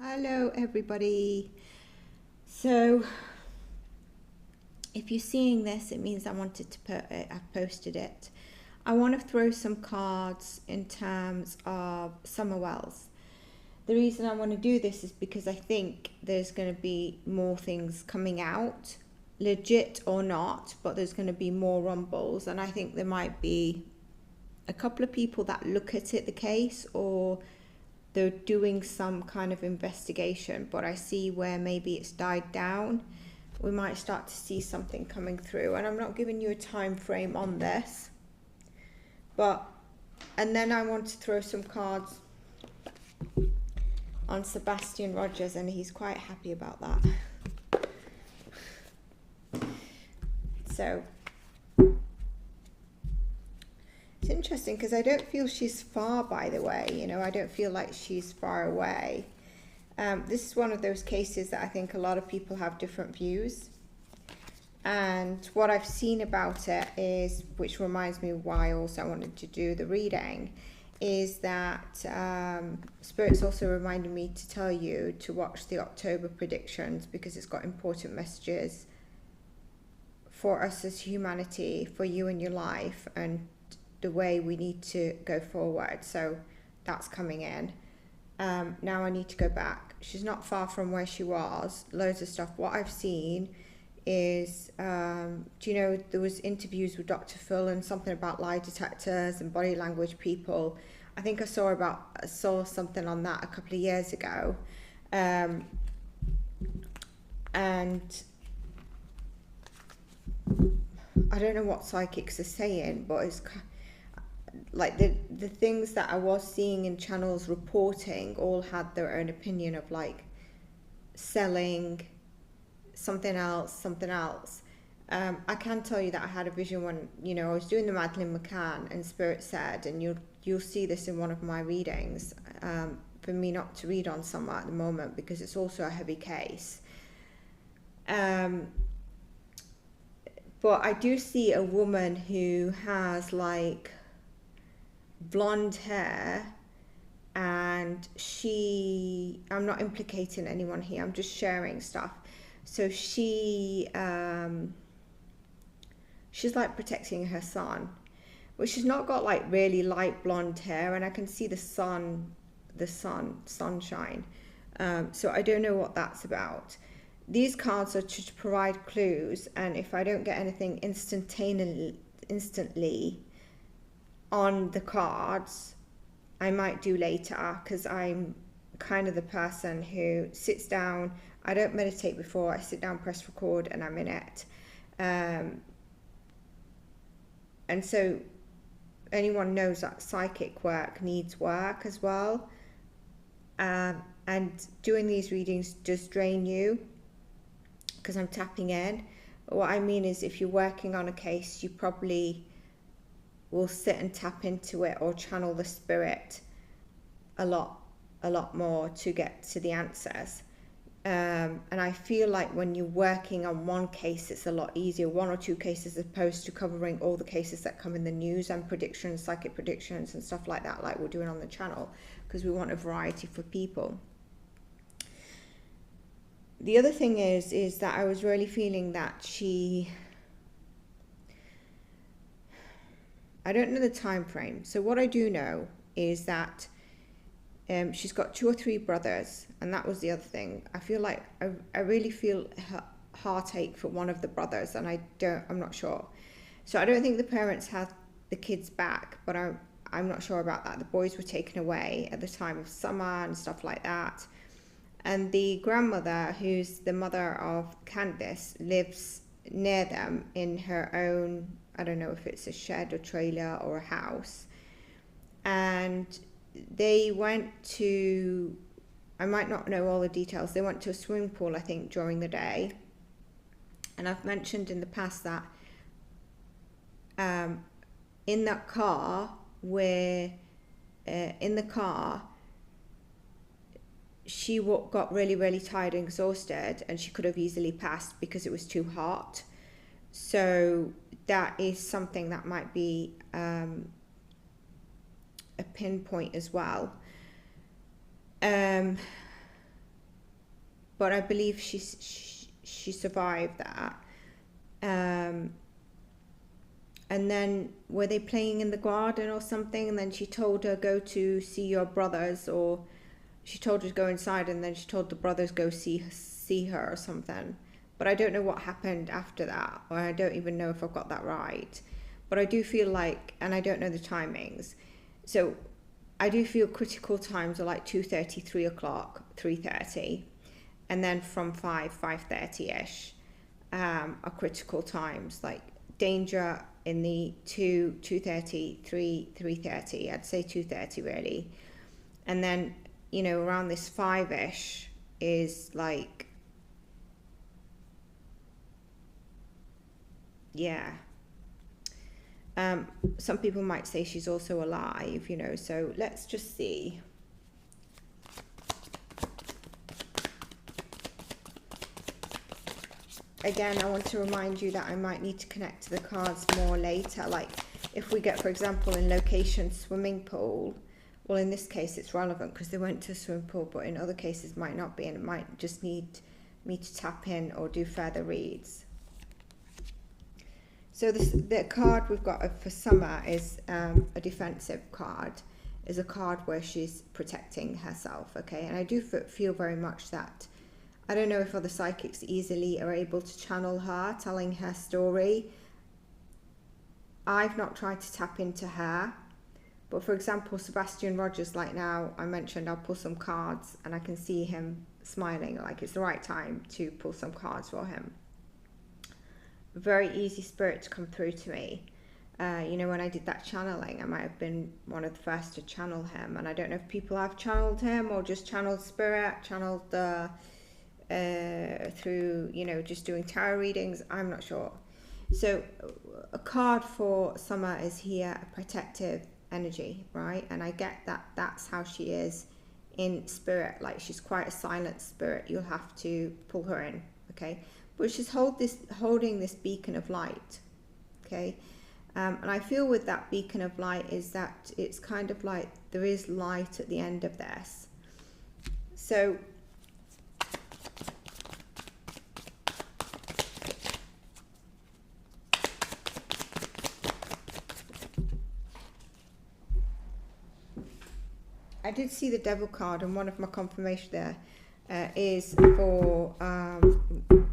Hello everybody. So if you're seeing this, it means I wanted to put it, I've posted it. I want to throw some cards in terms of summerwells. The reason I want to do this is because I think there's going to be more things coming out, legit or not, but there's going to be more rumbles, and I think there might be a couple of people that look at it, the case, or they're doing some kind of investigation, but I see where maybe it's died down. We might start to see something coming through, and I'm not giving you a time frame on this, and then I want to throw some cards on Sebastian Rogers, and he's quite happy about that. So it's interesting because I don't feel she's far, by the way. You know, I don't feel like she's far away. This is one of those cases that I think a lot of people have different views. And what I've seen about it is, which reminds me why also I wanted to do the reading, is that Spirit's also reminded me to tell you to watch the October predictions because it's got important messages for us as humanity, for you and your life, and the way we need to go forward. So that's coming in. Now I need to go back. She's not far from where she was. Loads of stuff. What I've seen is, do you know, there was interviews with Dr. Phil and something about lie detectors and body language people. I think I saw something on that a couple of years ago. And I don't know what psychics are saying, but it's like the things that I was seeing in channels reporting all had their own opinion of like selling something else. I can tell you that I had a vision when, you know, I was doing the Madeleine McCann, and Spirit said, and you'll see this in one of my readings, for me not to read on Summer at the moment because it's also a heavy case. But I do see a woman who has like blonde hair, and I'm not implicating anyone here, I'm just sharing stuff. So she's like protecting her son, but she's not got like really light blonde hair, and I can see the sunshine. So I don't know what that's about. These cards are to provide clues, and if I don't get anything instantly on the cards, I might do later, because I'm kind of the person who sits down. I don't meditate before. I sit down, press record, and I'm in it. And so anyone knows that psychic work needs work as well. And doing these readings does drain you because I'm tapping in. What I mean is, if you're working on a case, you probably will sit and tap into it or channel the spirit a lot more to get to the answers. And I feel like when you're working on one case, it's a lot easier, one or two cases, as opposed to covering all the cases that come in the news and predictions, psychic predictions and stuff like that, like we're doing on the channel, because we want a variety for people. The other thing is that I was really feeling that I don't know the time frame. So what I do know is that she's got 2 or 3 brothers, and that was the other thing. I feel like I really feel heartache for one of the brothers, and I'm not sure. So I don't think the parents had the kids back, but I'm not sure about that. The boys were taken away at the time of Summer and stuff like that. And the grandmother, who's the mother of Candace, lives near them in her own, I don't know if it's a shed or trailer or a house. And they went to, I might not know all the details, they went to a swimming pool, I think, during the day. And I've mentioned in the past that in that car, she got really, really tired and exhausted, and she could have easily passed because it was too hot. So that is something that might be a pinpoint as well. but I believe she survived that. And then were they playing in the garden or something, and then she told her, go to see your brothers, or she told her to go inside, and then she told the brothers go see her or something. But I don't know what happened after that, or I don't even know if I've got that right. But I do feel like, and I don't know the timings, so I do feel critical times are like 2:30, 3 o'clock, 3:30, and then from 5:30ish are critical times, like danger in the 2:30, 3:30. I'd say 2:30 really. And then, you know, around this 5ish is like, yeah. Some people might say she's also alive, you know, so let's just see. Again, I want to remind you that I might need to connect to the cards more later. Like if we get, for example, in location swimming pool, well, in this case it's relevant because they went to a swimming pool, but in other cases might not be, and it might just need me to tap in or do further reads. So the card we've got for Summer is a defensive card, is a card where she's protecting herself, okay? And I do feel very much that, I don't know if other psychics easily are able to channel her, telling her story. I've not tried to tap into her, but for example, Sebastian Rogers, like now I mentioned, I'll pull some cards and I can see him smiling, like it's the right time to pull some cards for him. Very easy spirit to come through to me. You know, when I did that channeling, I might have been one of the first to channel him, and I don't know if people have channeled him or just channeled spirit, channeled through, you know, just doing tarot readings. I'm not sure. So a card for Summer is here, a protective energy, right? And I get that that's how she is in spirit. Like she's quite a silent spirit. You'll have to pull her in, okay? But she's holding this beacon of light, okay? And I feel with that beacon of light is that it's kind of like there is light at the end of this. So I did see the Devil card, and one of my confirmation there is for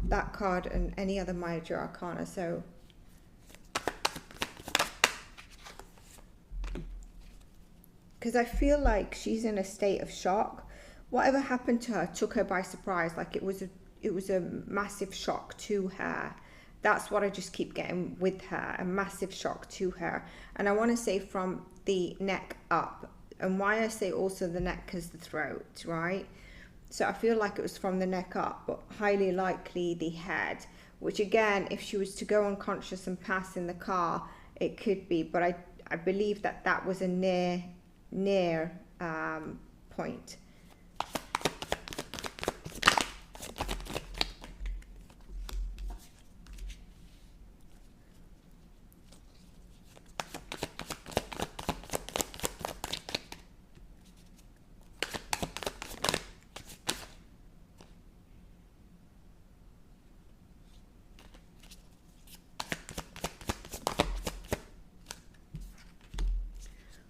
that card and any other major arcana. So because I feel like she's in a state of shock. Whatever happened to her took her by surprise. Like it was a massive shock to her. That's what I just keep getting with her, a massive shock to her. And I want to say from the neck up. And why I say also the neck is the throat, right? So I feel like it was from the neck up, but highly likely the head, which again, if she was to go unconscious and pass in the car, it could be. But I believe that that was a near point.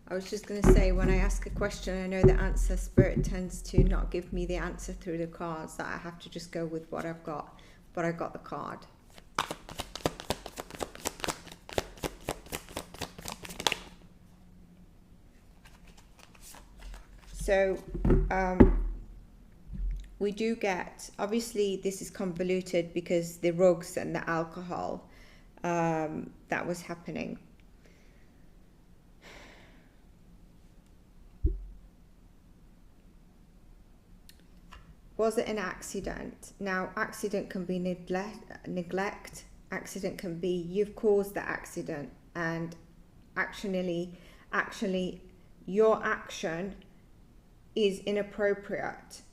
I was just going to say, when I ask a question, I know the answer, Spirit tends to not give me the answer through the cards, that I have to just go with what I've got, but I got the card. So we do get, obviously this is convoluted because the rugs and the alcohol that was happening. Was it an accident? Now, accident can be neglect. Accident can be you've caused the accident, and actually, your action is inappropriate.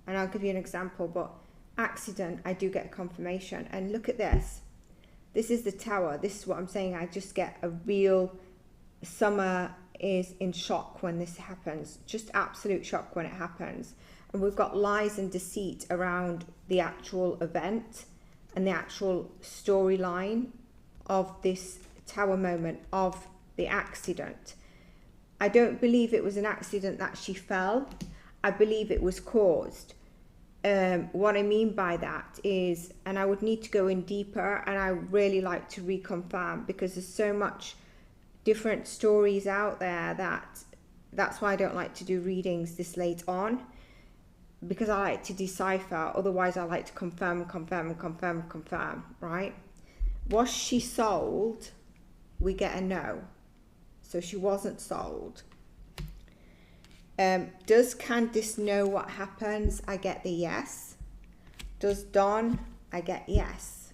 And I'll give you an example. But accident, I do get confirmation. And look at this. This is the Tower. This is what I'm saying. I just get a real Summer is in shock when this happens. Just absolute shock when it happens. And we've got lies and deceit around the actual event and the actual storyline of this Tower moment, of the accident. I don't believe it was an accident that she fell. I believe it was caused. What I mean by that is, and I would need to go in deeper, and I really like to reconfirm, because there's so much different stories out there that's why I don't like to do readings this late on, because I like to decipher. Otherwise I like to confirm, right? Was she sold? We get a no. So she wasn't sold. Does Candice know what happens? I get the yes. Does Don? I get yes.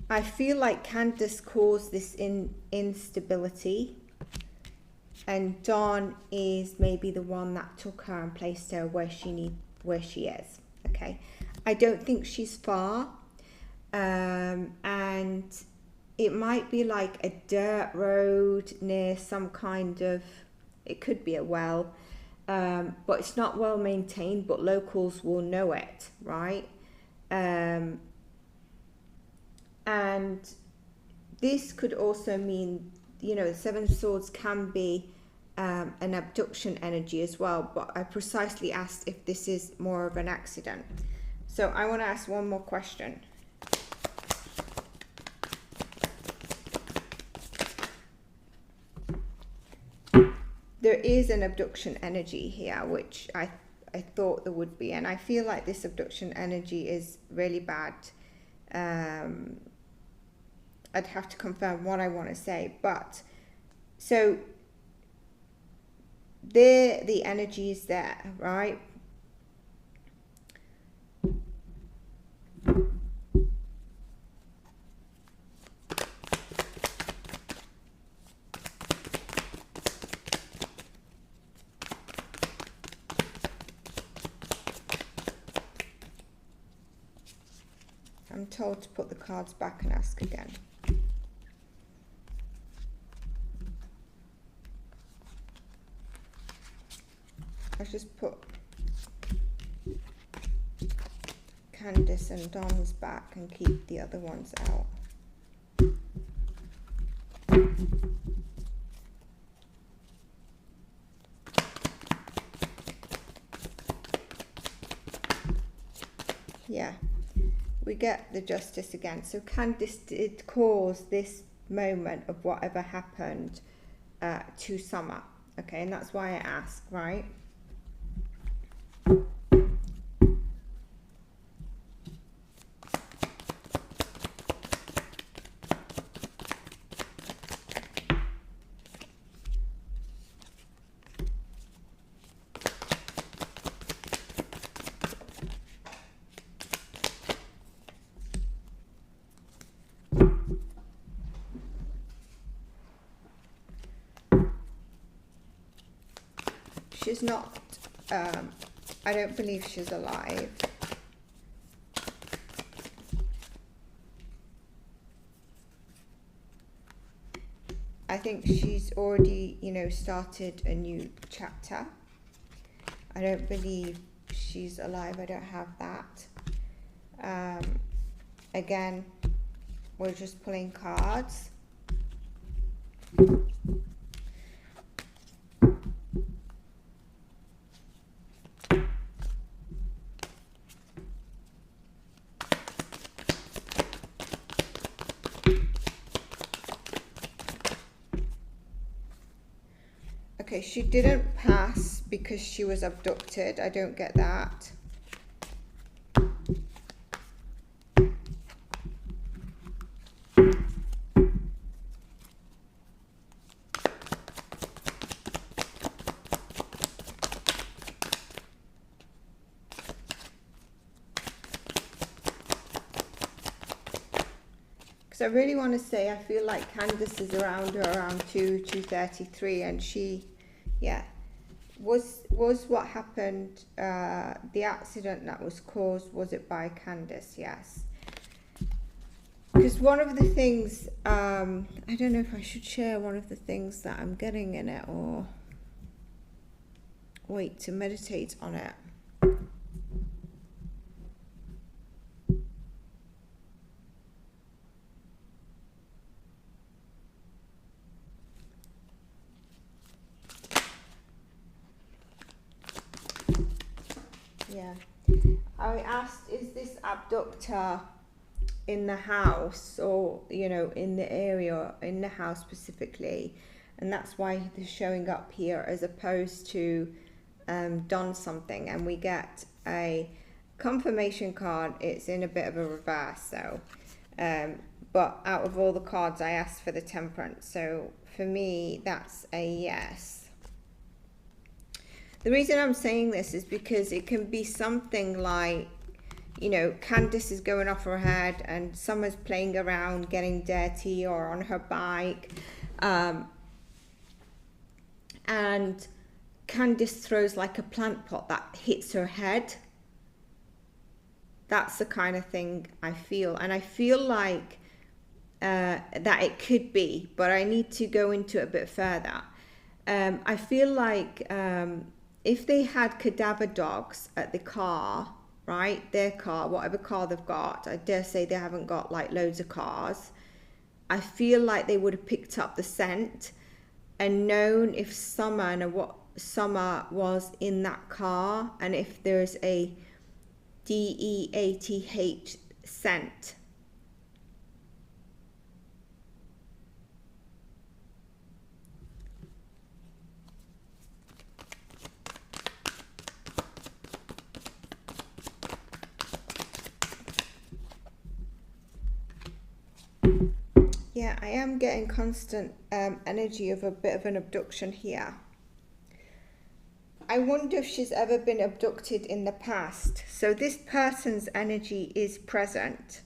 I feel like Candice caused this instability, and Don is maybe the one that took her and placed her where she is. Okay, I don't think she's far, and it might be like a dirt road near some kind of, it could be a well, but it's not well maintained, but locals will know it, right? And this could also mean, you know, the Seven of Swords can be an abduction energy as well, but I precisely asked if this is more of an accident. So I want to ask one more question. There is an abduction energy here, which I thought there would be, and I feel like this abduction energy is really bad. I'd have to confirm what I want to say, but so the energy is there, right? I'm told to put the cards back and ask again. I just put Candice and Don's back and keep the other ones out. Yeah, we get the Justice again. So Candice did cause this moment of whatever happened to Summer. Okay, and that's why I ask, right? She's not, I don't believe she's alive. I think she's already, you know, started a new chapter. I don't believe she's alive. I don't have that. Again, we're just pulling cards. Okay, she didn't pass because she was abducted. I don't get that. Because I really want to say, I feel like Candice is around 2:33, and she, yeah, was what happened, the accident that was caused, was it by Candice? Yes. Because one of the things, I don't know if I should share one of the things that I'm getting in it, or wait to meditate on it. Yeah. I asked, is this abductor in the house, or, you know, in the area, in the house specifically? And that's why they're showing up here, as opposed to done something. And we get a confirmation card. It's in a bit of a reverse, so but out of all the cards, I asked for the Temperance, so for me that's a yes. The reason I'm saying this is because it can be something like, you know, Candace is going off her head and Summer's playing around getting dirty or on her bike, and Candace throws like a plant pot that hits her head. That's the kind of thing I feel, and I feel like that it could be, but I need to go into it a bit further. I feel like if they had cadaver dogs at the car, right, their car, whatever car they've got, I dare say they haven't got like loads of cars, I feel like they would have picked up the scent and known if Summer and what Summer was in that car, and if there's a DEATH scent. Yeah, I am getting constant energy of a bit of an abduction here. I wonder if she's ever been abducted in the past. So this person's energy is present.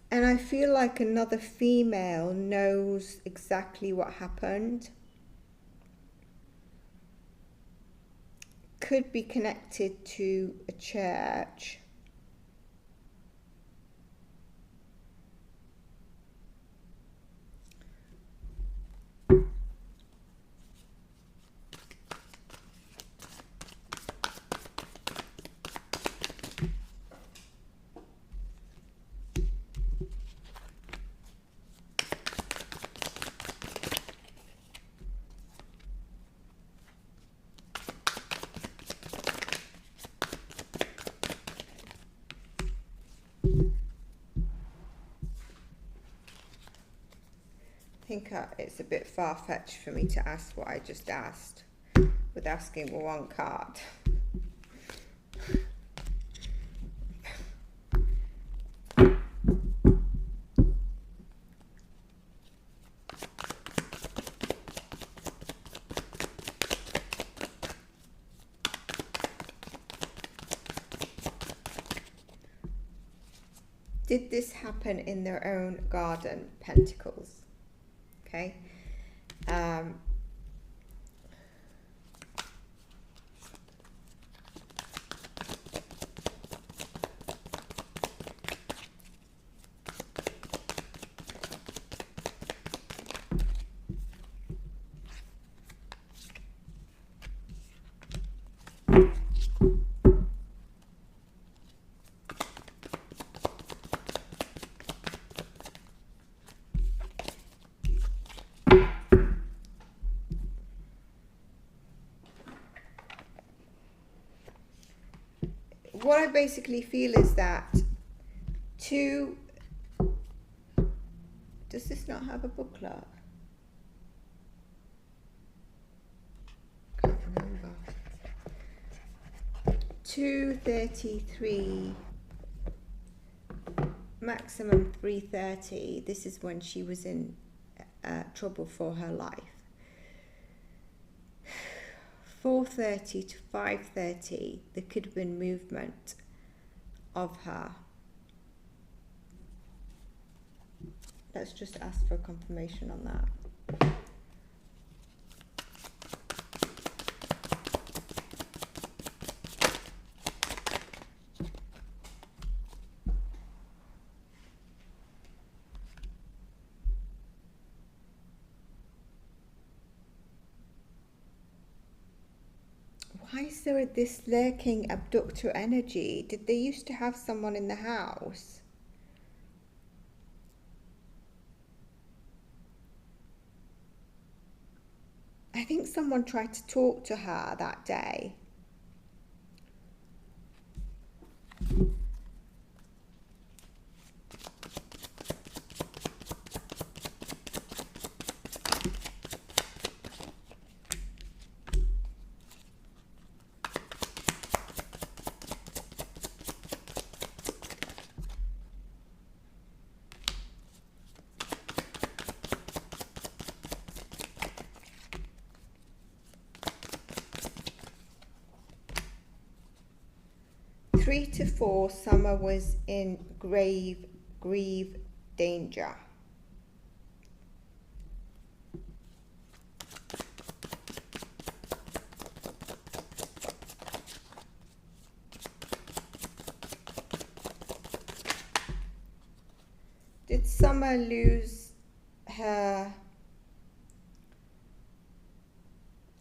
And I feel like another female knows exactly what happened. Could be connected to a church. I think it's a bit far-fetched for me to ask what I just asked with asking for one card. Did this happen in their own garden? Pentacles. Okay. What I basically feel is that does this not have a booklet? Can't remember. 233, maximum 330. This is when she was in trouble for her life. 4:30 to 5:30, there could have been movement of her. Let's just ask for confirmation on that. Why is there this lurking abductor energy? Did they used to have someone in the house? I think someone tried to talk to her that day. Three to 4, Summer was in grave danger. Did Summer lose her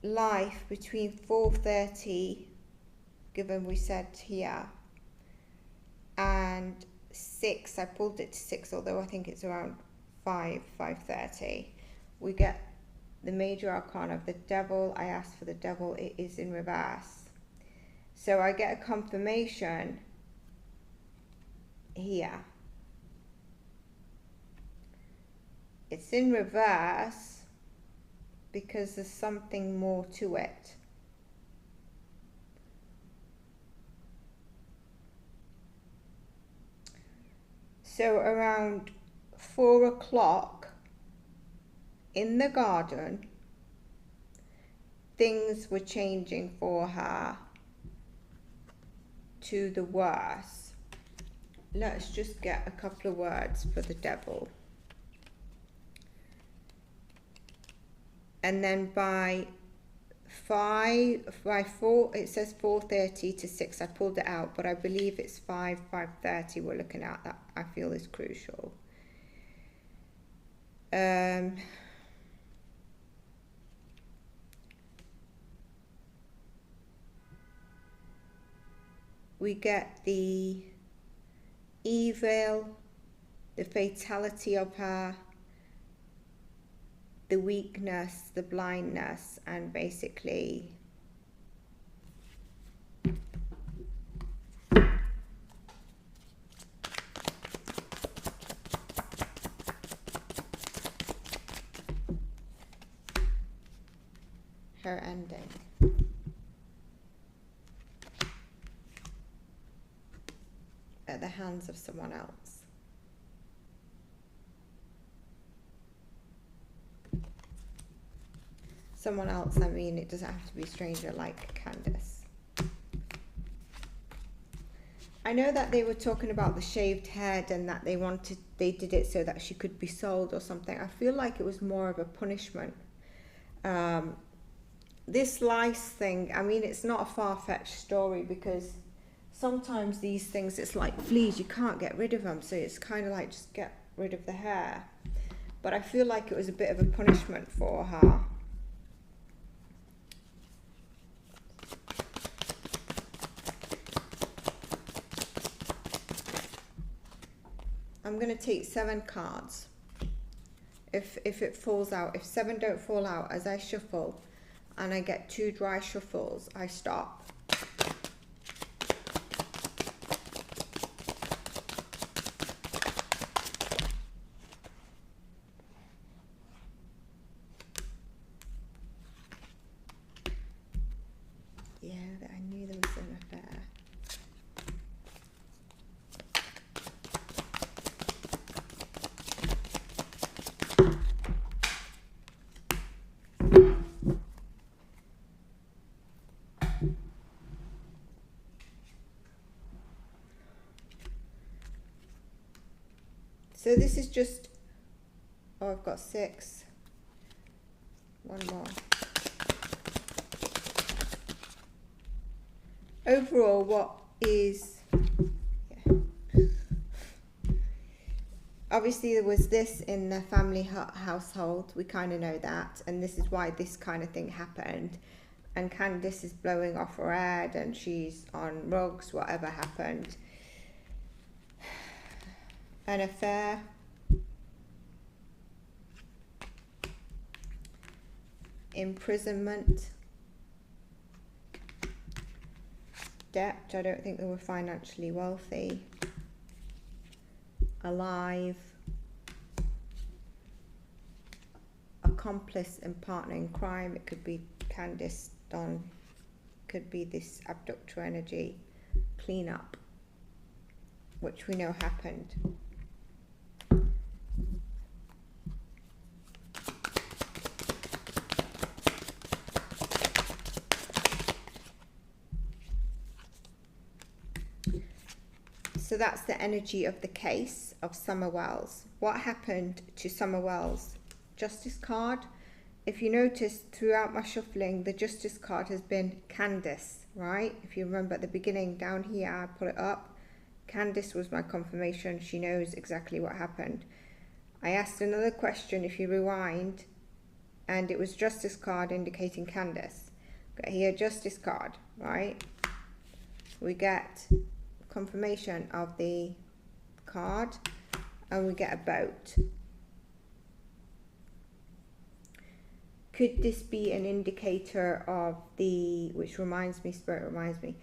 life between 4:30, given we said here, and 6? I pulled it to 6, although I think it's around 5:30. We get the major arcana of the devil. I asked for the devil. It is in reverse. So I get a confirmation here. It's in reverse because there's something more to it. So around 4 o'clock in the garden, things were changing for her to the worse. Let's just get a couple of words for the devil. And then by 4, it says 4:30 to 6. I pulled it out, but I believe it's 5:30 we're looking at that I feel is crucial. We get the evil, the fatality of her, the weakness, the blindness, and basically her ending. At the hands of someone else. Someone else, I mean, it doesn't have to be a stranger like Candace. I know that they were talking about the shaved head and that they did it so that she could be sold or something. I feel like it was more of a punishment. This lice thing, I mean, it's not a far-fetched story because sometimes these things, it's like fleas, you can't get rid of them, so it's kind of like just get rid of the hair. But I feel like it was a bit of a punishment for her. I'm going to take 7 cards. If it falls out, if 7 don't fall out as I shuffle and I get 2 dry shuffles, I stop. Yeah, I knew there was an affair. So this is just, oh, I've got 6. One more. Overall, what is, obviously there was this in the family household, we kind of know that, and this is why this kind of thing happened. and Candice is blowing off her head and she's on rugs, whatever happened. An affair. Imprisonment. Debt. I don't think they were financially wealthy. Alive. Accomplice and partner in crime. It could be Candice, Don. Could be this abductor energy. Cleanup, which we know happened. So that's the energy of the case of Summerwells. What happened to Summerwells? Justice card. If you notice throughout my shuffling, the Justice card has been Candice, right? If you remember at the beginning down here, I put it up. Candice was my confirmation. She knows exactly what happened. I asked another question if you rewind, and it was Justice card indicating Candice. Got here Justice card, right? We get confirmation of the card, and we get a boat. Could this be an indicator of the, which reminds me, Spirit reminds me,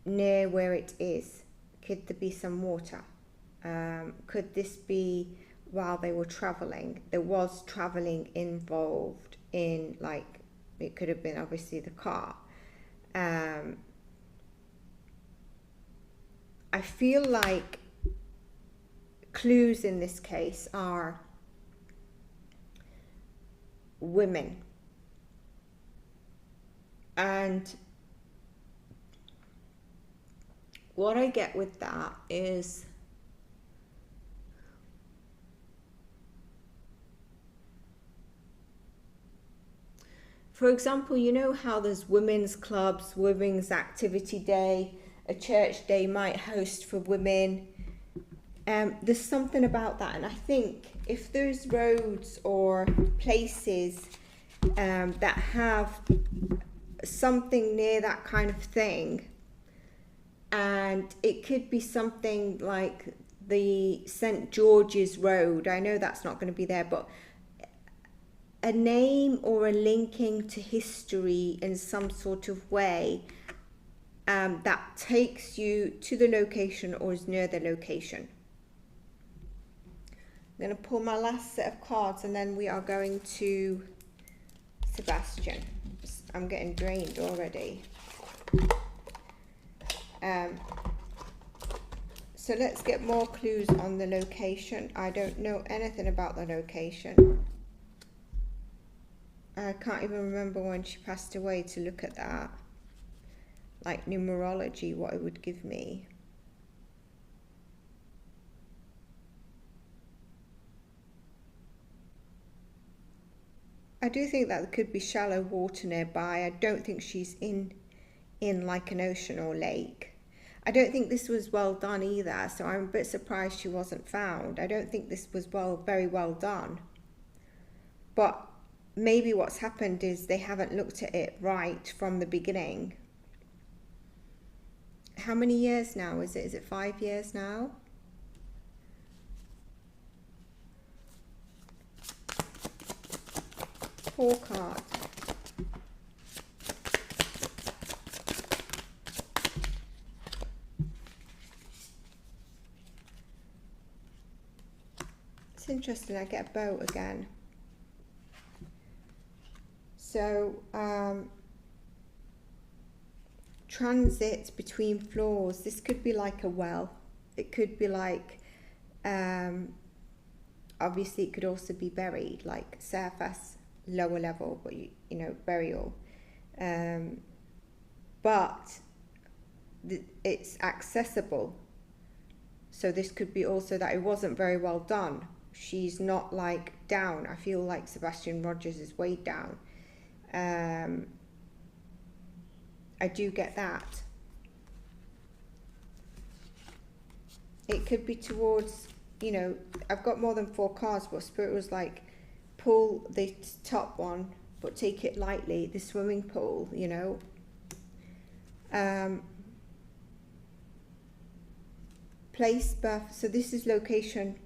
near where it is? Could there be some water? Could this be while they were traveling? There was traveling involved in, like, it could have been obviously the car. I feel like clues in this case are women, and what I get with that is for example, you know how there's women's clubs, women's activity day, a church day might host for women. There's something about that, and I think if there's roads or places that have something near that kind of thing, and it could be something like the St. George's Road, I know that's not going to be there, but a name or a linking to history in some sort of way that takes you to the location or is near the location. I'm going to pull my last set of cards and then we are going to Sebastian. I'm getting drained already. So let's get more clues on the location. I don't know anything about the location. I can't even remember when she passed away to look at that. Like numerology, what it would give me. I do think that there could be shallow water nearby. I don't think she's in like an ocean or lake. I don't think this was well done either, so I'm a bit surprised she wasn't found. I don't think this was very well done. But maybe what's happened is they haven't looked at it right from the beginning. How many years now is it? Is it 5 years now? Four cards. It's interesting, I get a boat again. So, transit between floors. This could be like a well. It could be like, obviously it could also be buried, like surface, lower level, but you know, burial. But it's accessible. So this could be also that it wasn't very well done. She's not like down. I feel like Sebastian Rogers is way down. I do get that. It could be towards, you know, I've got more than 4 cards, but Spirit was like, pull the top one but take it lightly. The swimming pool, you know. Place, birth, so this is location,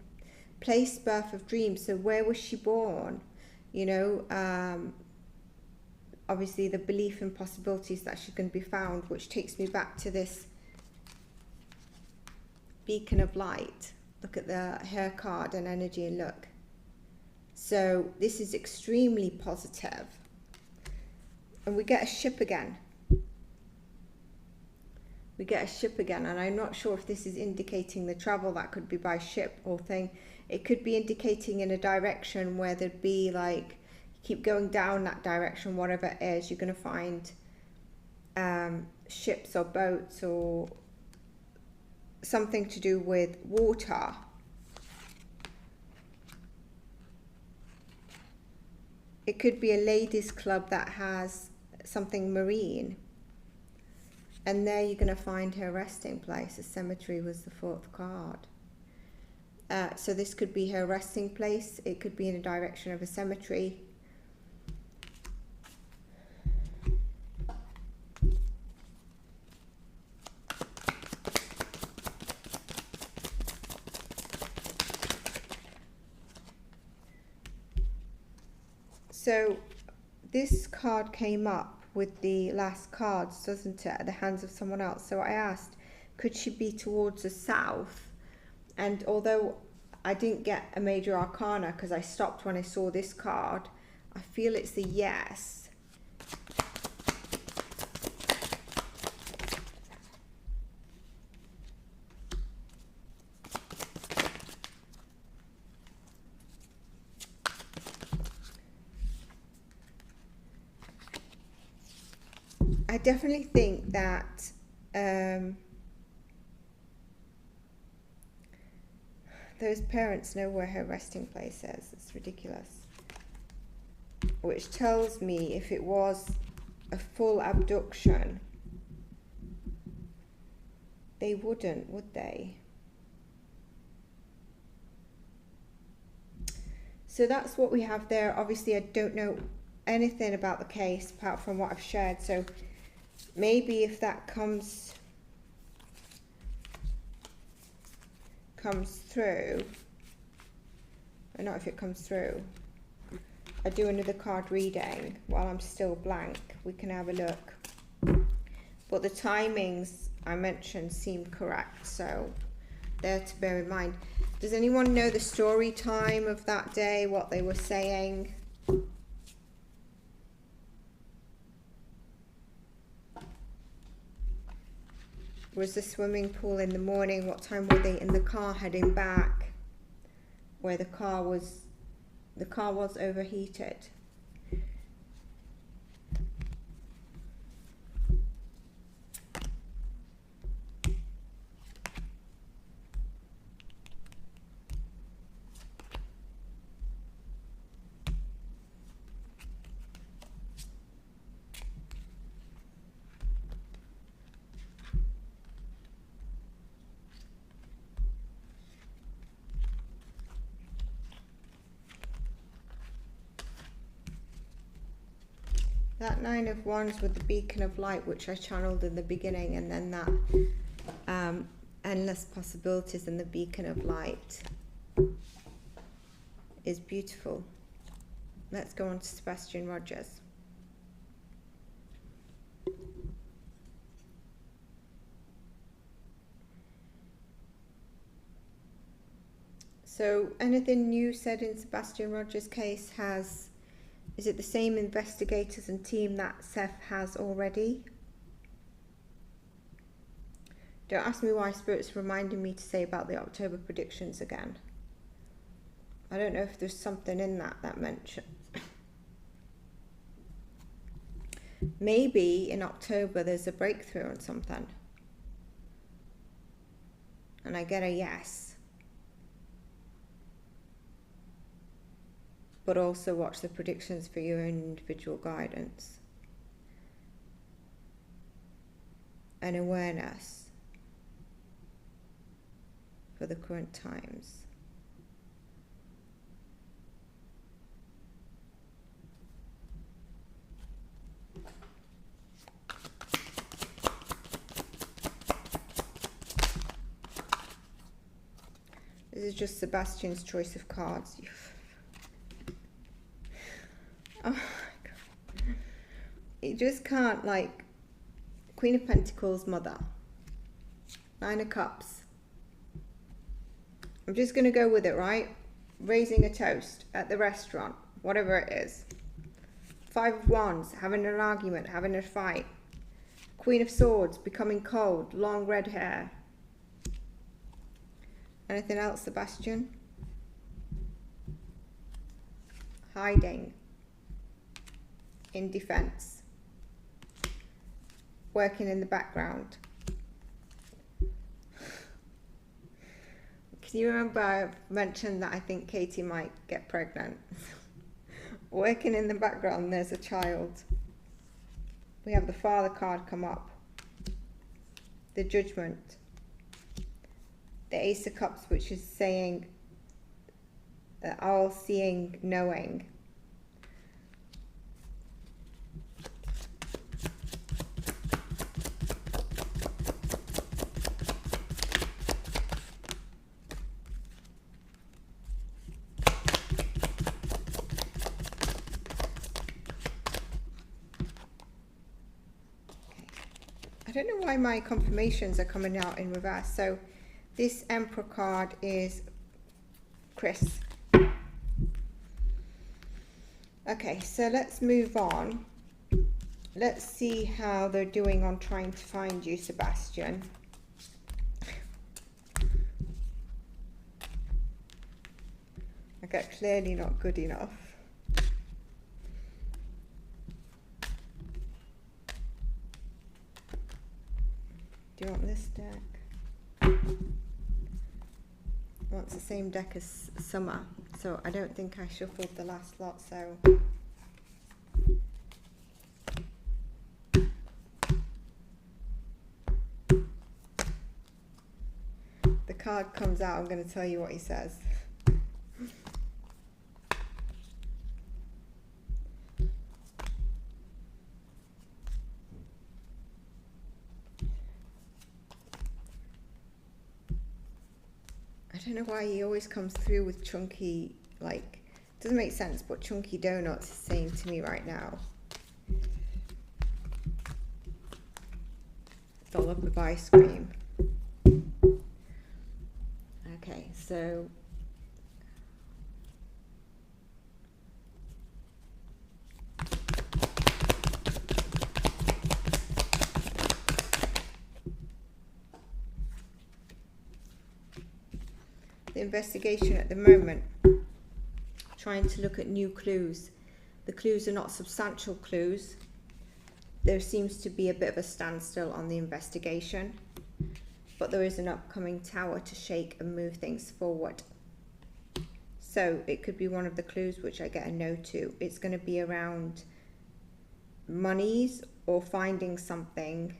place, birth of dreams. So where was she born? You know, obviously the belief in possibilities that she can be found, which takes me back to this beacon of light. Look at her card and energy and look. So this is extremely positive. And we get a ship again. We get a ship again, and I'm not sure if this is indicating the travel. That could be by ship or thing. It could be indicating in a direction where there'd be like, keep going down that direction, whatever it is, you're going to find ships or boats or something to do with water. It could be a ladies' club that has something marine. And there you're going to find her resting place. A cemetery was the 4th card. So this could be her resting place. It could be in a direction of a cemetery. So this card came up with the last cards, doesn't it, at the hands of someone else. So I asked, could she be towards the south? And although I didn't get a major arcana because I stopped when I saw this card, I feel it's the yes. I definitely think that those parents know where her resting place is. It's ridiculous. Which tells me if it was a full abduction, they wouldn't, would they? So that's what we have there. Obviously, I don't know anything about the case apart from what I've shared. So maybe if that comes through, or not if it comes through, I do another card reading while I'm still blank. We can have a look. But the timings I mentioned seem correct, so there to bear in mind. Does anyone know the story time of that day, what they were saying? Was the swimming pool in the morning? What time were they in the car heading back? Where the car was overheated. That 9 of Wands with the beacon of light, which I channeled in the beginning, and then that endless possibilities in the beacon of light is beautiful. Let's go on to Sebastian Rogers. So anything new said in Sebastian Rogers' case is it the same investigators and team that Seth has already? Don't ask me why Spirit's reminding me to say about the October predictions again. I don't know if there's something in that mentions. Maybe in October there's a breakthrough on something. And I get a yes. But also watch the predictions for your own individual guidance and awareness for the current times. just Sebastian's choice of cards. Oh my God. You just can't, like, Queen of Pentacles, Mother. Nine of Cups. I'm just going to go with it, right? Raising a toast at the restaurant, whatever it is. Five of Wands, having an argument, having a fight. Queen of Swords, becoming cold, long red hair. Anything else, Sebastian? Hiding. In defense. Working in the background. Can you remember I mentioned that I think Katie might get pregnant? Working in the background, there's a child. We have the Father card come up. The Judgment. The Ace of Cups, which is saying all seeing, knowing. I don't know why my confirmations are coming out in reverse. So this Emperor card is Chris. Okay, so let's move on. Let's see how they're doing on trying to find you, Sebastian. I got clearly not good enough. Do you want this deck? I want the same deck as Summer, so I don't think I shuffled the last lot, so... The card comes out, I'm going to tell you what he says. I don't know why he always comes through with chunky, like, doesn't make sense, but chunky donuts is saying to me right now. Dollop of ice cream. Okay, so the investigation at the moment, trying to look at new clues. The clues are not substantial clues. There seems to be a bit of a standstill on the investigation, but there is an upcoming tower to shake and move things forward. So it could be one of the clues which I get a no to. It's going to be around monies or finding something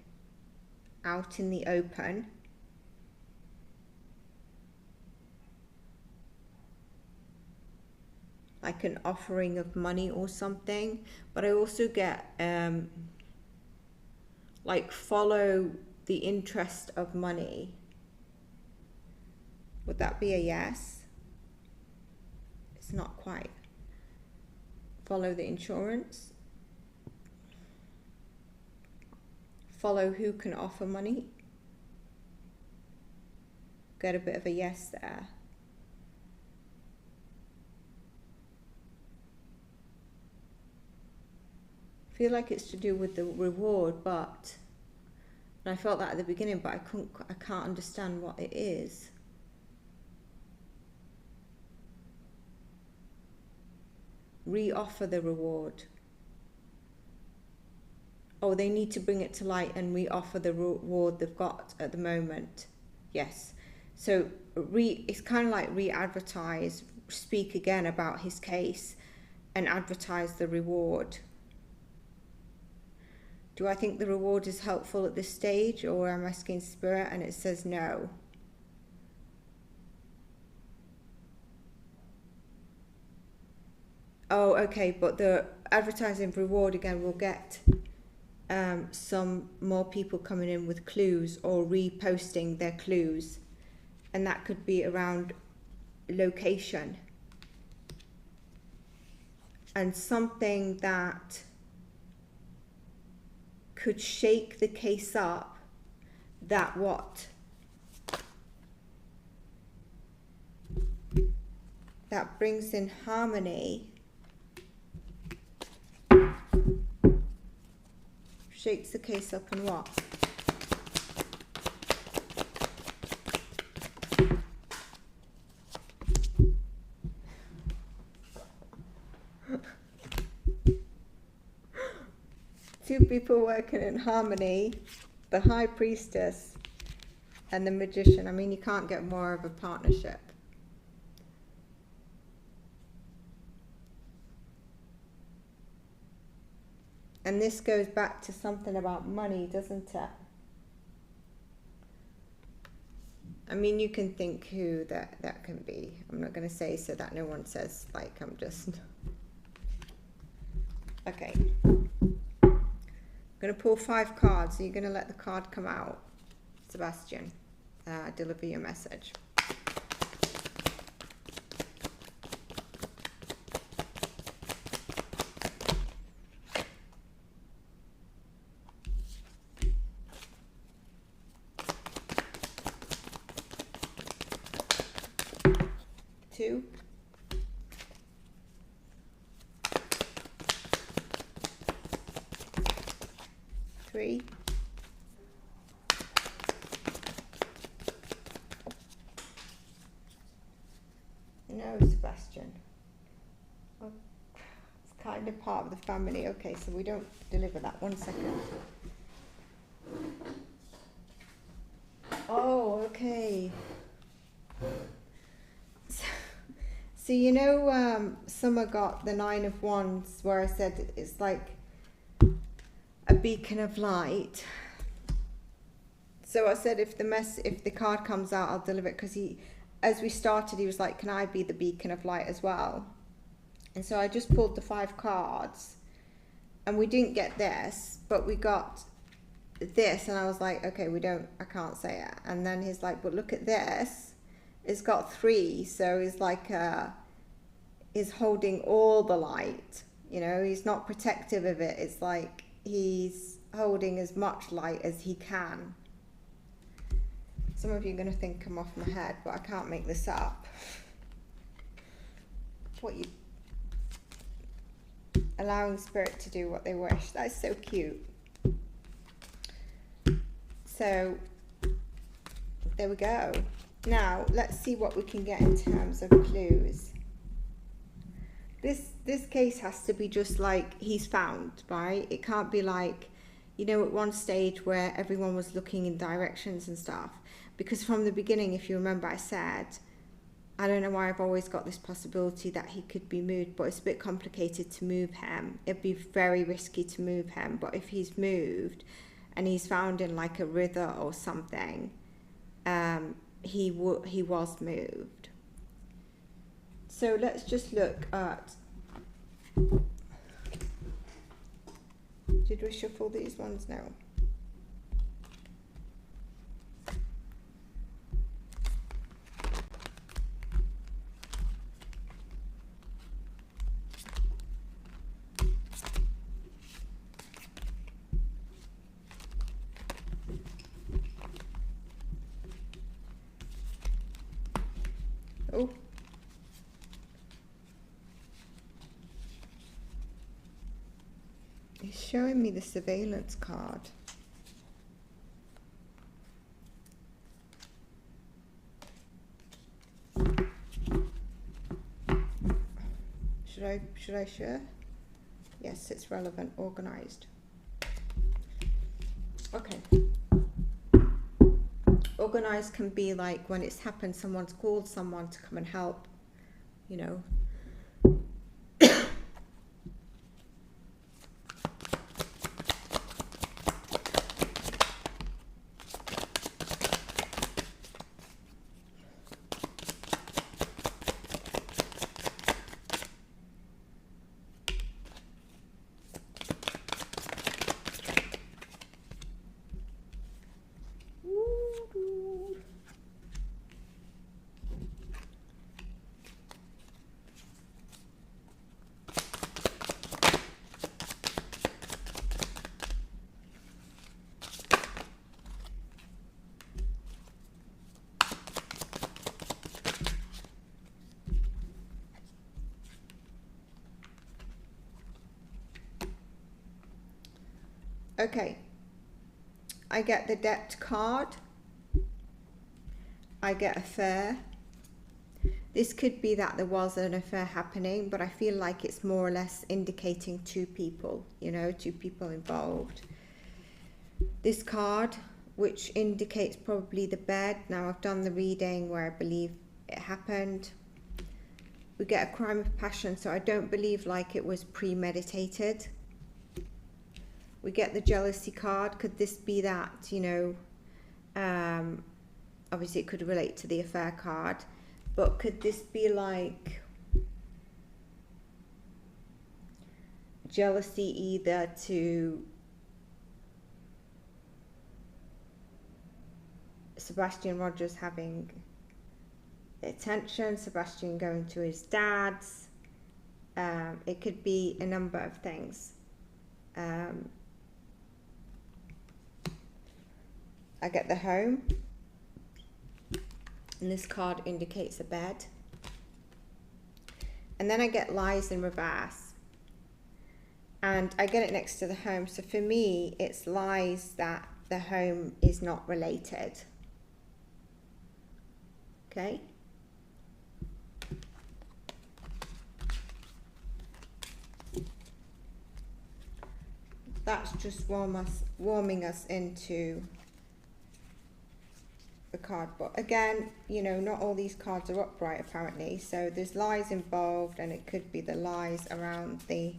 out in the open. Like an offering of money or something. But I also get like follow the interest of money. Would that be a yes? It's not quite. Follow the insurance. Follow who can offer money. Get a bit of a yes there. I feel like it's to do with the reward, but and I felt that at the beginning, but I can't understand what it is. Re-offer the reward. Oh, they need to bring it to light and re-offer the reward they've got at the moment. Yes. So it's kind of like re-advertise, speak again about his case and advertise the reward. Do I think the reward is helpful at this stage, or am I asking Spirit and it says no? Oh, okay, but the advertising reward again will get some more people coming in with clues or reposting their clues. And that could be around location, and something that could shake the case up, that what? That brings in harmony, shakes the case up, and what? Two people working in harmony, the High Priestess and the Magician. I mean, you can't get more of a partnership. And this goes back to something about money, doesn't it? I mean, you can think who that can be. I'm not going to say so that no one says, like, I'm just... Okay. I'm going to pull 5 cards. Are you going to let the card come out? Sebastian, deliver your message. Two. 3. No, Sebastian. Oh, it's kind of part of the family. Okay, so we don't deliver that. 1 second. Oh, okay. So you know, Summer got the 9 of Wands, where I said it's like a beacon of light. So I said if the card comes out, I'll deliver it, because he, as we started, he was like, can I be the beacon of light as well? And so I just pulled the 5 cards, and we didn't get this, but we got this, and I was like, okay, I can't say it. And then he's like, but look at this, it's got 3, so he's like, he's holding all the light, you know, he's not protective of it, it's like he's holding as much light as he can. Some of you are going to think I'm off my head, but I can't make this up. What you... Allowing spirit to do what they wish. That is so cute. So, there we go. Now, let's see what we can get in terms of clues. This case has to be just like he's found, right? It can't be like, you know, at one stage where everyone was looking in directions and stuff. Because from the beginning, if you remember, I said, I don't know why I've always got this possibility that he could be moved, but it's a bit complicated to move him. It'd be very risky to move him. But if he's moved and he's found in like a river or something, he was moved. So let's just look at... Did we shuffle these ones now? Oh. He's showing me the surveillance card. Should I share? Yes, it's relevant, organized. Okay. Organized can be like when it's happened, someone's called someone to come and help, you know. Okay. I get the debt card. I get affair. This could be that there was an affair happening, but I feel like it's more or less indicating two people, you know, two people involved. This card, which indicates probably the bed. Now, I've done the reading where I believe it happened. We get a crime of passion, so I don't believe like it was premeditated. We get the jealousy card. Could this be that, you know, obviously it could relate to the affair card, but could this be like jealousy either to Sebastian Rogers having attention, Sebastian going to his dad's, it could be a number of things. I get the home, and this card indicates a bed. And then I get lies in reverse, and I get it next to the home. So for me, it's lies that the home is not related. Okay. That's just warming us into the card. But again, you know, not all these cards are upright apparently. So there's lies involved, and it could be the lies around the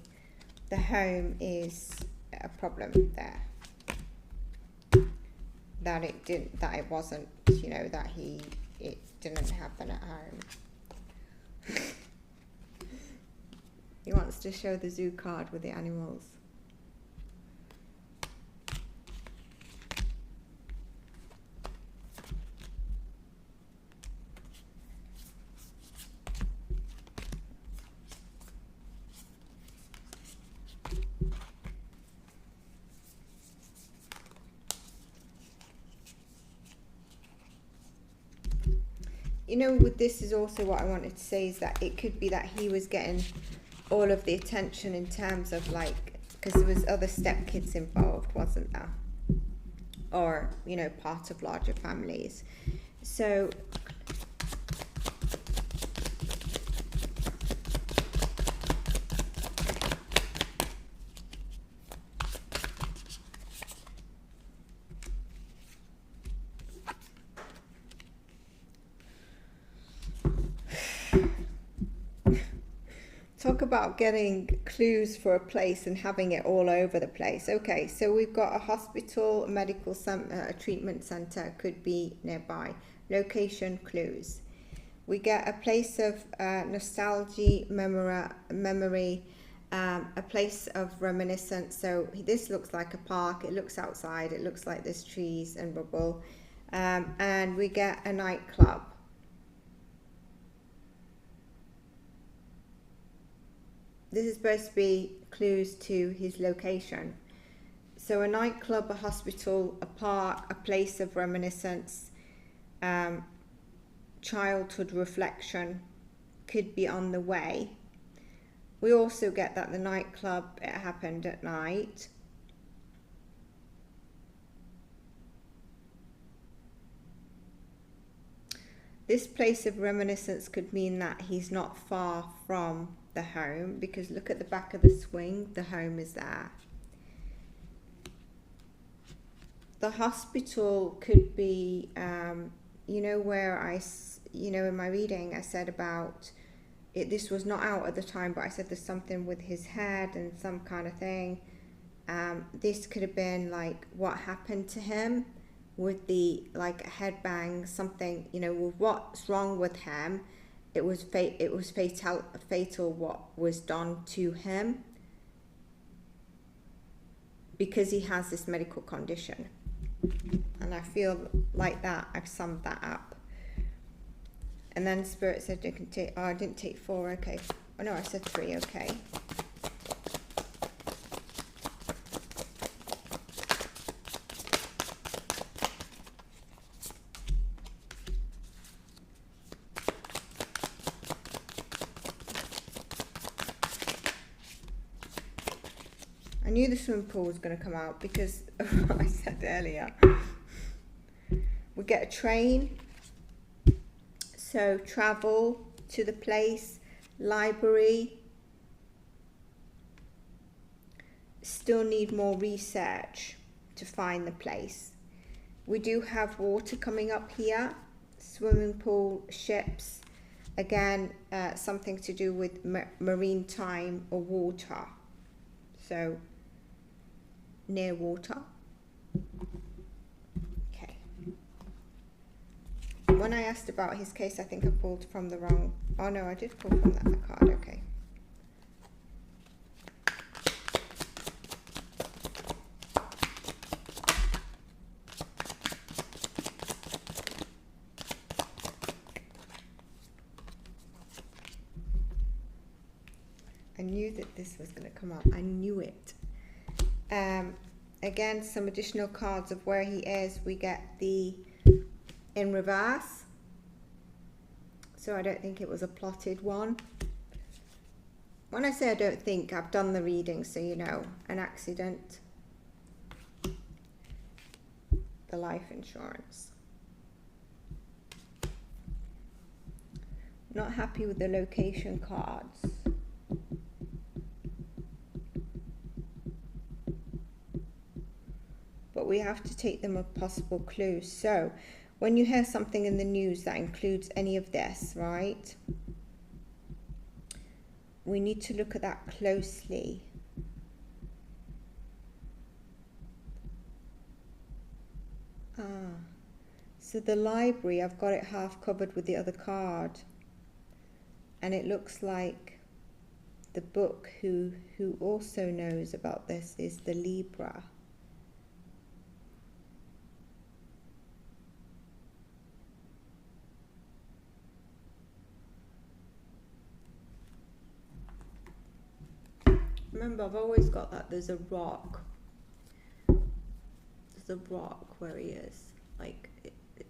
home is a problem there. That it wasn't, you know, that it didn't happen at home. He wants to show the zoo card with the animals. You know, with this is also what I wanted to say is that it could be that he was getting all of the attention in terms of like, because there was other stepkids involved, wasn't there? Or, you know, part of larger families. So talk about getting clues for a place and having it all over the place. Okay, so we've got a hospital, a medical center, a treatment center could be nearby. Location clues. We get a place of nostalgia, memory, a place of reminiscence. So this looks like a park. It looks outside. It looks like there's trees and rubble. And we get a nightclub. This is supposed to be clues to his location. So a nightclub, a hospital, a park, a place of reminiscence, childhood reflection could be on the way. We also get that the nightclub, it happened at night. This place of reminiscence could mean that he's not far from the home, because look at the back of the swing, the home is there. The hospital could be, you know, where you know, in my reading I said about it, this was not out at the time, but I said there's something with his head and some kind of thing. This could have been like what happened to him with the like a head bang, something, you know, with what's wrong with him. It was fatal what was done to him, because he has this medical condition. And I feel like that I've summed that up. And then Spirit said you can take, oh, I didn't take 4, okay. Oh no, I said 3, okay. I knew the swimming pool was going to come out because of what I said earlier. We get a train, so travel to the place, library, still need more research to find the place. We do have water coming up here, swimming pool, ships, again, something to do with marine time or water, so near water. Okay. When I asked about his case, I think I pulled from the wrong, oh no, I did pull from that card, okay. I knew that this was going to come up. I knew it. Again, some additional cards of where he is. We get the in reverse. So I don't think it was a plotted one. When I say I don't think, I've done the reading, so you know, an accident. The life insurance. Not happy with the location cards. But we have to take them as possible clues. So when you hear something in the news that includes any of this, right, we need to look at that closely. So the library, I've got it half covered with the other card, and it looks like the book who also knows about this is the Libra. Remember, I've always got that there's a rock. There's a rock where he is. Like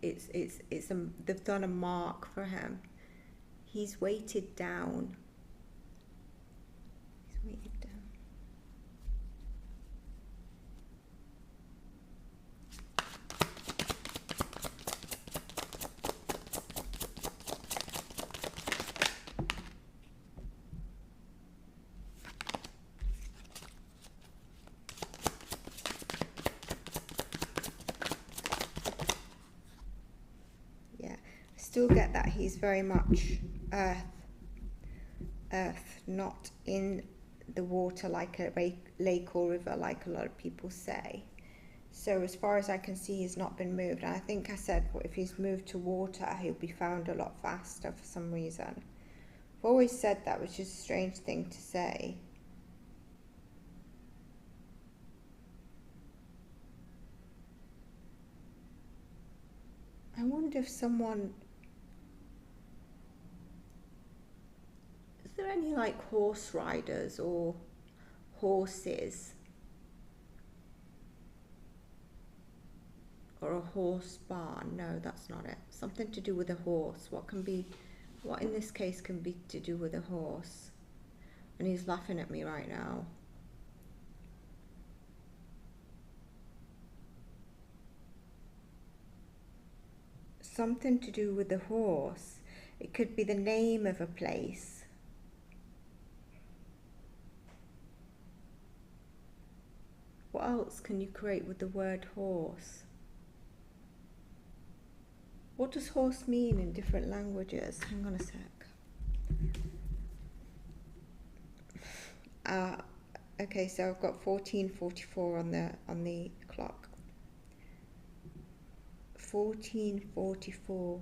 they've done a mark for him. He's weighted down. He's weighted down. Still get that he's very much earth, not in the water like a lake or river like a lot of people say. So as far as I can see, he's not been moved. And I think I said, well, if he's moved to water, he'll be found a lot faster for some reason. I've always said that, which is a strange thing to say. I wonder if someone... Is there any like horse riders or horses? Or a horse barn? No, that's not it. Something to do with a horse. What in this case can be to do with a horse? And he's laughing at me right now. Something to do with the horse. It could be the name of a place. What else can you create with the word horse? What does horse mean in different languages? Hang on a sec. Okay, so I've got 1444 on the clock. 1444.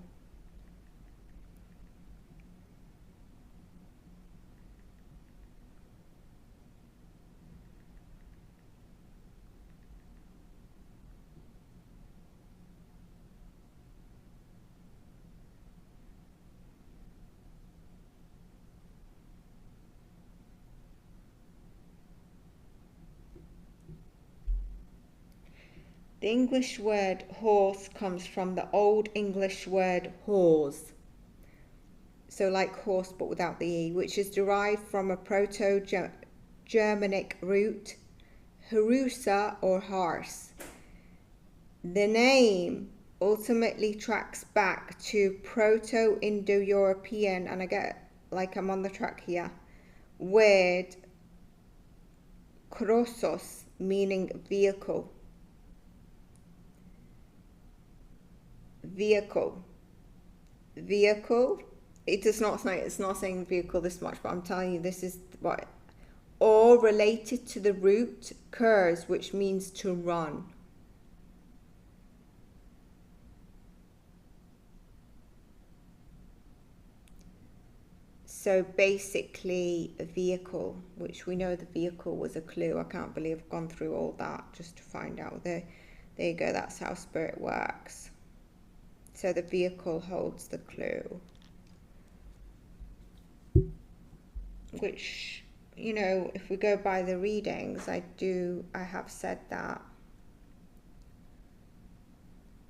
The English word horse comes from the Old English word horse. So like horse but without the E, which is derived from a Proto-Germanic root Harusa or horse. The name ultimately tracks back to Proto-Indo-European, and I get like I'm on the track here, word krosos, meaning vehicle. Vehicle. Vehicle. It does not say, it's not saying vehicle this much, but I'm telling you this is what, or related to the root kurs, which means to run. So basically a vehicle, which we know the vehicle was a clue. I can't believe I've gone through all that just to find out. There you go, that's how spirit works. So the vehicle holds the clue. Which, you know, if we go by the readings, I have said that.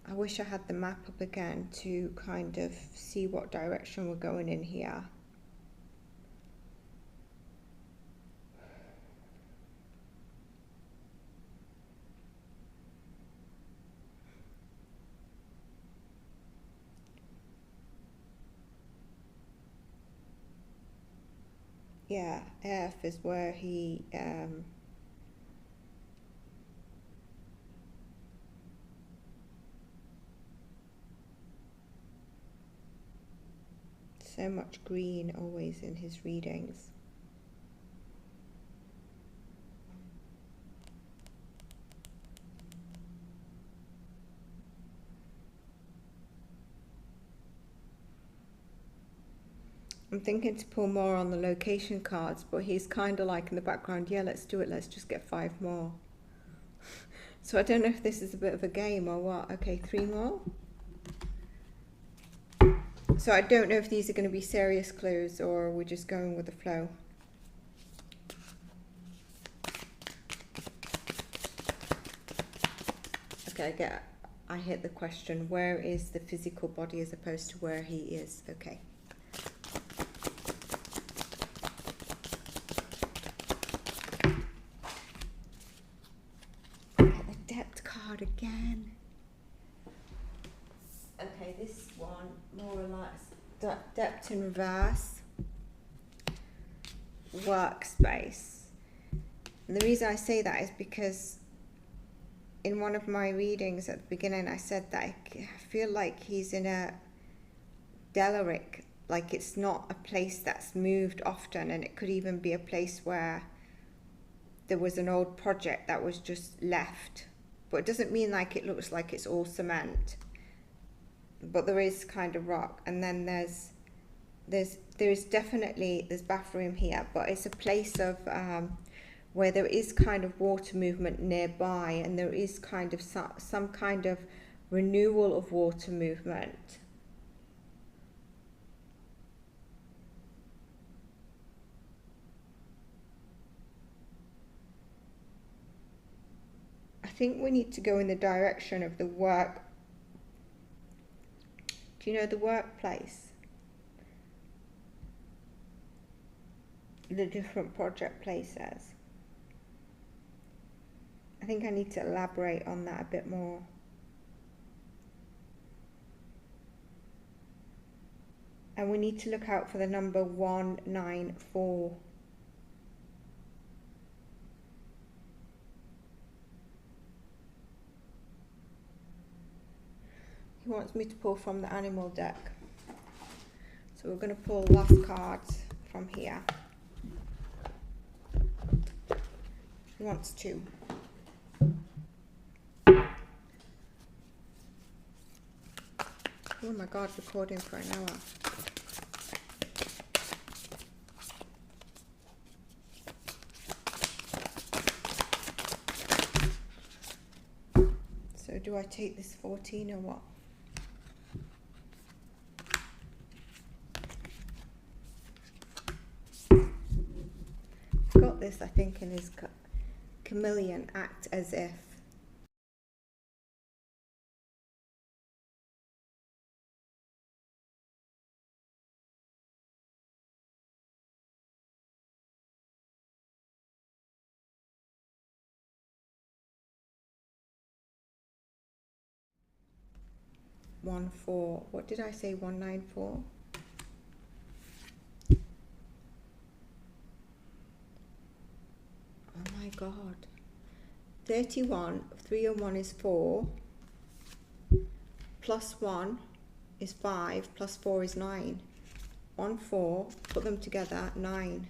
I wish I had the map up again to kind of see what direction we're going in here. Yeah, F is where he so much green always in his readings. I'm thinking to pull more on the location cards, but he's kind of like in the background, yeah, let's do it, let's just get 5 more. So I don't know if this is a bit of a game or what. Okay, 3 more. So I don't know if these are going to be serious clues or we're just going with the flow. Okay, I hit the question, where is the physical body as opposed to where he is? Okay. Again. Okay, this one more or less depth in reverse, workspace. And the reason I say that is because in one of my readings at the beginning I said that I feel like he's in a derelict, like it's not a place that's moved often, and it could even be a place where there was an old project that was just left. But it doesn't mean like it looks like it's all cement, but there is kind of rock. And then there's definitely bathroom here, but it's a place of where there is kind of water movement nearby, and there is kind of some kind of renewal of water movement. I think we need to go in the direction of the work. Do you know the workplace? The different project places. I think I need to elaborate on that a bit more. And we need to look out for the number 194. He wants me to pull from the animal deck. So we're going to pull last cards from here. He wants 2. Oh my god, recording for an hour. So do I take this 14 or what? Got this, I think, in his chameleon, act as if. 114. What did I say? 194. Oh my God. 31, 3 and 1 is 4. Plus 1 is 5. Plus 4 is 9. 1, 4. Put them together, 9.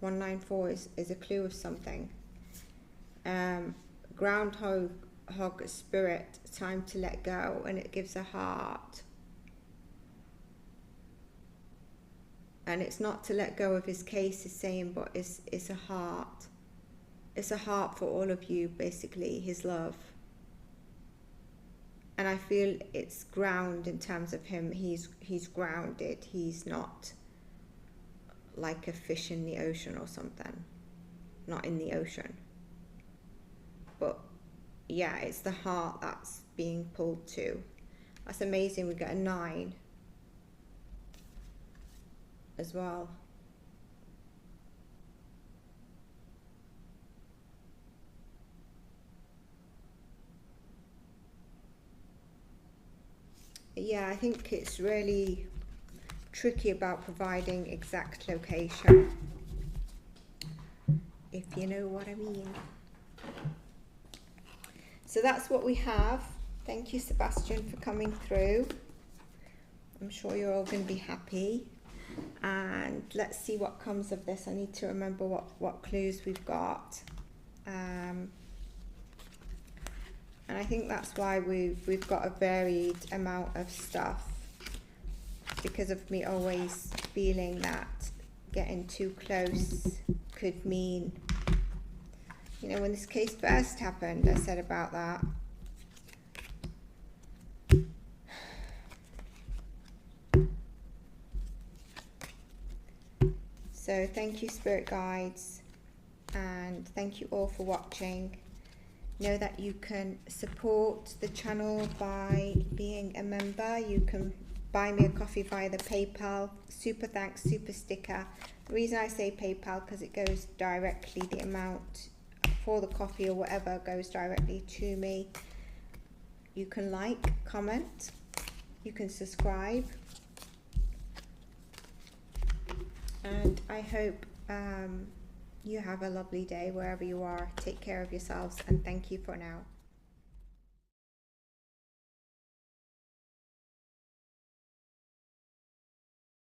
194 is a clue of something. Groundhog spirit, time to let go, and it gives a heart. And it's not to let go of his case, he's saying, but it's a heart. It's a heart for all of you, basically, his love. And I feel it's ground in terms of him. He's grounded. He's not like a fish in the ocean or something. Not in the ocean. But yeah, it's the heart that's being pulled to. That's amazing. We get a 9 as well. Yeah, I think it's really tricky about providing exact location, if you know what I mean. So that's what we have. Thank you, Sebastian, for coming through. I'm sure you're all going to be happy. And let's see what comes of this. I need to remember what clues we've got. And I think that's why we've got a varied amount of stuff, because of me always feeling that getting too close could mean, you know, when this case first happened, I said about that. So thank you, spirit guides, and thank you all for watching. Know that you can support the channel by being a member. You can buy me a coffee via the PayPal. Super thanks, super sticker. The reason I say PayPal, because it goes directly, the amount for the coffee or whatever goes directly to me. You can like, comment, you can subscribe. And I hope you have a lovely day wherever you are. Take care of yourselves, and thank you for now.